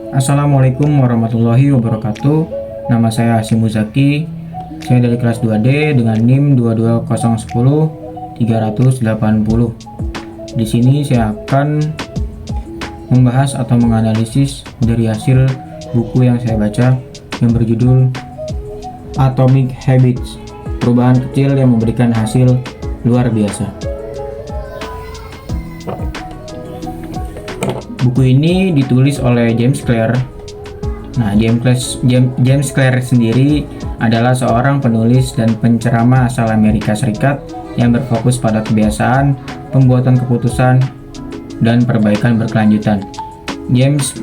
Assalamualaikum warahmatullahi wabarakatuh. Nama saya Hasyim Muzaki. Saya dari kelas 2D dengan NIM 22010-380. Di sini saya akan membahas atau menganalisis dari hasil buku yang saya baca yang berjudul Atomic Habits, perubahan kecil yang memberikan hasil luar biasa. Buku ini ditulis oleh James Clear. Nah, James Clear sendiri adalah seorang penulis dan penceramah asal Amerika Serikat yang berfokus pada kebiasaan, pembuatan keputusan, dan perbaikan berkelanjutan. James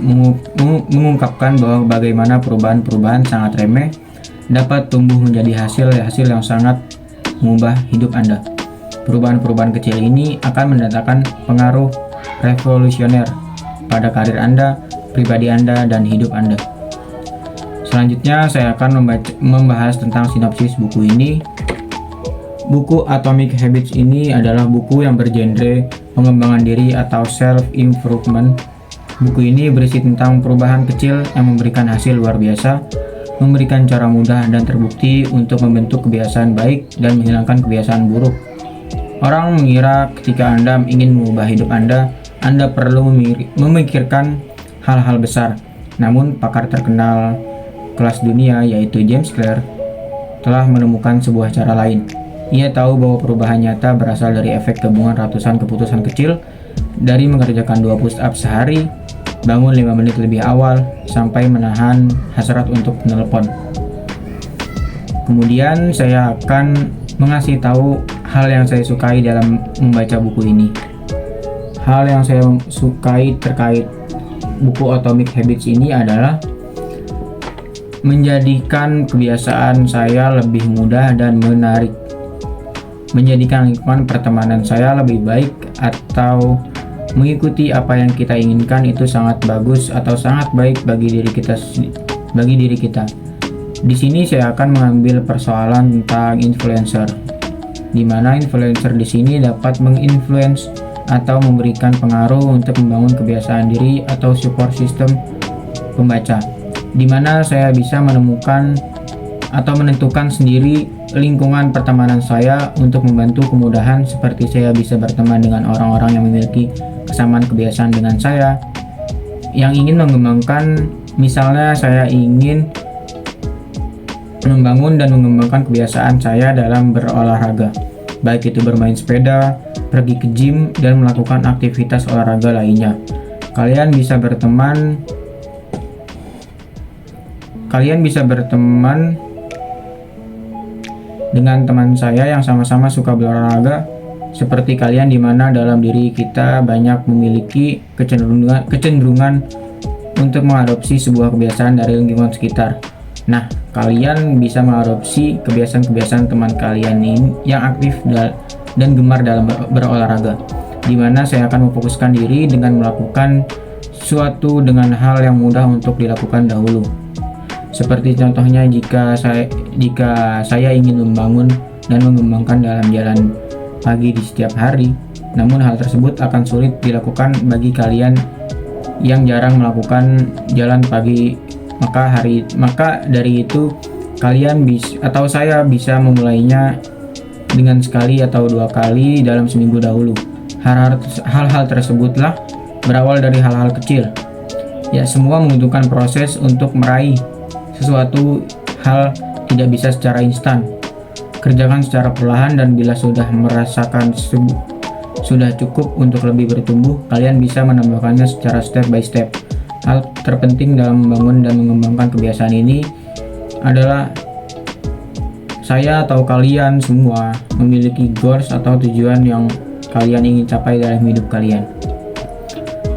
mengungkapkan bahwa bagaimana perubahan-perubahan sangat remeh dapat tumbuh menjadi hasil yang sangat mengubah hidup Anda. Perubahan-perubahan kecil ini akan mendatangkan pengaruh revolusioner pada karir Anda, pribadi Anda, dan hidup Anda. Selanjutnya saya akan membahas tentang sinopsis buku ini. Buku Atomic Habits ini adalah buku yang bergenre pengembangan diri atau self-improvement. Buku ini berisi tentang perubahan kecil yang memberikan hasil luar biasa, memberikan cara mudah dan terbukti untuk membentuk kebiasaan baik dan menghilangkan kebiasaan buruk. Orang mengira ketika Anda ingin mengubah hidup Anda perlu memikirkan hal-hal besar. Namun, pakar terkenal kelas dunia yaitu James Clear telah menemukan sebuah cara lain. Ia tahu bahwa perubahan nyata berasal dari efek gabungan ratusan keputusan kecil, dari mengerjakan 2 push up sehari, bangun 5 menit lebih awal, sampai menahan hasrat untuk menelpon. Kemudian saya akan mengasih tahu hal yang saya sukai dalam membaca buku ini. Hal yang saya sukai terkait buku Atomic Habits ini adalah menjadikan kebiasaan saya lebih mudah dan menarik, menjadikan lingkungan pertemanan saya lebih baik, atau mengikuti apa yang kita inginkan itu sangat bagus atau sangat baik bagi diri kita. Di sini saya akan mengambil persoalan tentang influencer, di mana influencer di sini dapat menginfluence atau memberikan pengaruh untuk membangun kebiasaan diri atau support system pembaca, di mana saya bisa menemukan atau menentukan sendiri lingkungan pertemanan saya untuk membantu kemudahan, seperti saya bisa berteman dengan orang-orang yang memiliki kesamaan kebiasaan dengan saya, yang ingin mengembangkan. Misalnya saya ingin membangun dan mengembangkan kebiasaan saya dalam berolahraga, baik itu bermain sepeda, pergi ke gym, dan melakukan aktivitas olahraga lainnya. Kalian bisa berteman dengan teman saya yang sama-sama suka berolahraga seperti kalian, di mana dalam diri kita banyak memiliki kecenderungan untuk mengadopsi sebuah kebiasaan dari lingkungan sekitar. Nah, kalian bisa mengadopsi kebiasaan-kebiasaan teman kalian ini yang aktif dan gemar dalam berolahraga, di mana saya akan memfokuskan diri dengan melakukan suatu dengan hal yang mudah untuk dilakukan dahulu. Seperti contohnya jika saya ingin membangun dan mengembangkan dalam jalan pagi di setiap hari, namun hal tersebut akan sulit dilakukan bagi kalian yang jarang melakukan jalan pagi, maka dari itu saya bisa memulainya dengan sekali atau 2 kali dalam seminggu dahulu. Hal-hal tersebutlah berawal dari hal-hal kecil. Ya, semua membutuhkan proses untuk meraih sesuatu hal, tidak bisa secara instan. Kerjakan secara perlahan, dan bila sudah merasakan sudah cukup untuk lebih bertumbuh, kalian bisa menambahkannya secara step by step. Hal terpenting dalam membangun dan mengembangkan kebiasaan ini adalah saya atau kalian semua memiliki goals atau tujuan yang kalian ingin capai dalam hidup kalian.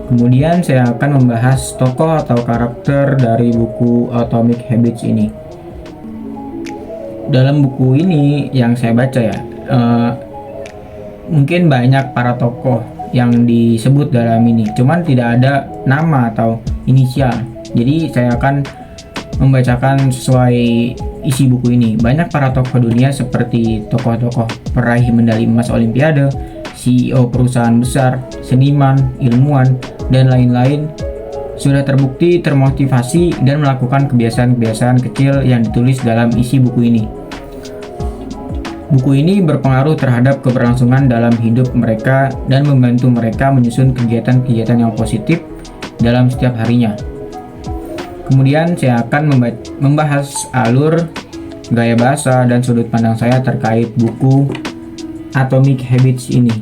Kemudian saya akan membahas tokoh atau karakter dari buku Atomic Habits ini. Dalam buku ini yang saya baca mungkin banyak para tokoh yang disebut dalam ini, cuman tidak ada nama atau inisial. Jadi saya akan membacakan sesuai isi buku ini. Banyak para tokoh dunia seperti tokoh-tokoh peraih medali emas Olimpiade, CEO perusahaan besar, seniman, ilmuwan, dan lain-lain sudah terbukti termotivasi dan melakukan kebiasaan-kebiasaan kecil yang ditulis dalam isi buku ini. Buku ini berpengaruh terhadap keberlangsungan dalam hidup mereka dan membantu mereka menyusun kegiatan-kegiatan yang positif dalam setiap harinya. Kemudian saya akan membahas alur, gaya bahasa, dan sudut pandang saya terkait buku Atomic Habits ini.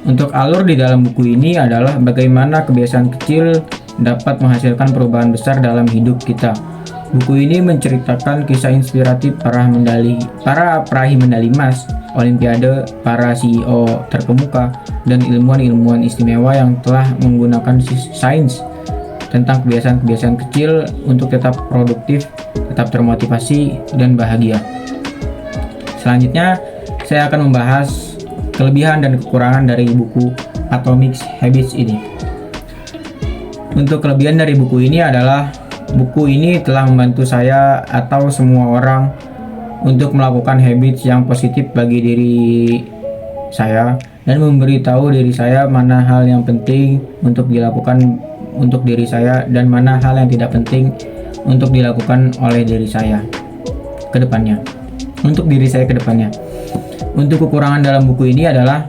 Untuk alur di dalam buku ini adalah bagaimana kebiasaan kecil dapat menghasilkan perubahan besar dalam hidup kita. Buku ini menceritakan kisah inspiratif para peraih medali emas Olimpiade, para CEO terkemuka, dan ilmuwan-ilmuwan istimewa yang telah menggunakan sains tentang kebiasaan-kebiasaan kecil untuk tetap produktif, tetap termotivasi, dan bahagia. Selanjutnya, saya akan membahas kelebihan dan kekurangan dari buku Atomic Habits ini. Untuk kelebihan dari buku ini adalah buku ini telah membantu saya atau semua orang untuk melakukan habits yang positif bagi diri saya dan memberitahu diri saya mana hal yang penting untuk dilakukan untuk diri saya dan mana hal yang tidak penting untuk dilakukan oleh diri saya ke depannya. Untuk diri saya ke depannya. Untuk kekurangan dalam buku ini adalah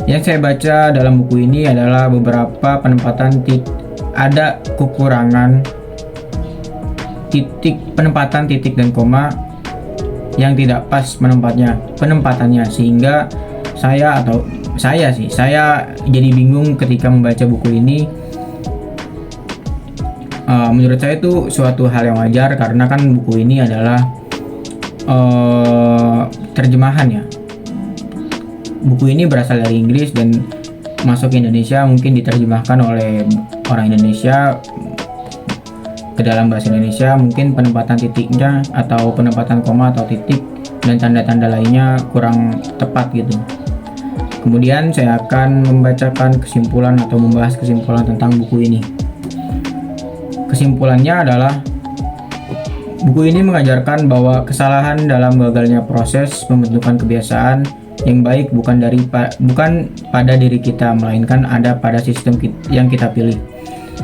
yang saya baca dalam buku ini adalah beberapa penempatan ada kekurangan penempatan titik dan koma yang tidak pas penempatannya sehingga saya jadi bingung ketika membaca buku ini. Menurut saya itu suatu hal yang wajar karena kan buku ini adalah terjemahan ya. Buku ini berasal dari Inggris dan masuk ke Indonesia, mungkin diterjemahkan oleh orang Indonesia ke dalam bahasa Indonesia, mungkin penempatan titiknya atau penempatan koma atau titik dan tanda-tanda lainnya kurang tepat gitu. Kemudian saya akan membacakan kesimpulan atau membahas kesimpulan tentang buku ini. Kesimpulannya adalah buku ini mengajarkan bahwa kesalahan dalam gagalnya proses pembentukan kebiasaan yang baik bukan pada diri kita, melainkan ada pada sistem yang kita pilih.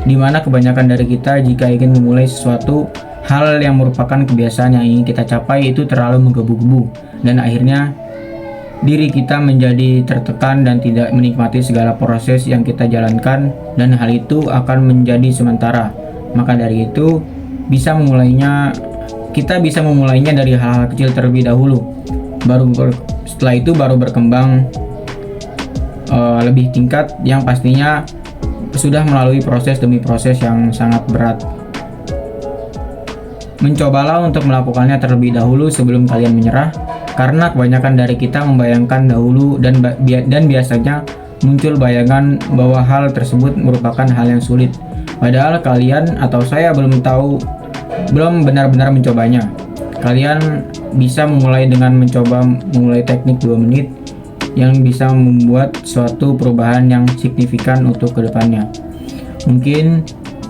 Di mana kebanyakan dari kita jika ingin memulai sesuatu hal yang merupakan kebiasaan yang ingin kita capai itu terlalu menggebu-gebu dan akhirnya diri kita menjadi tertekan dan tidak menikmati segala proses yang kita jalankan dan hal itu akan menjadi sementara. Maka dari itu kita bisa memulainya dari hal-hal kecil terlebih dahulu. Setelah itu baru berkembang lebih tingkat yang pastinya sudah melalui proses demi proses yang sangat berat. Mencobalah untuk melakukannya terlebih dahulu sebelum kalian menyerah, karena kebanyakan dari kita membayangkan dahulu dan biasanya muncul bayangan bahwa hal tersebut merupakan hal yang sulit. Padahal kalian atau saya belum benar-benar mencobanya. Kalian bisa memulai dengan memulai teknik 2 menit yang bisa membuat suatu perubahan yang signifikan untuk kedepannya. Mungkin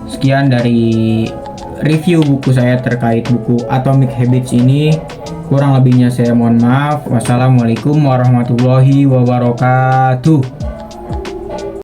sekian dari review buku saya terkait buku Atomic Habits ini. Kurang lebihnya saya mohon maaf. Wassalamualaikum warahmatullahi wabarakatuh.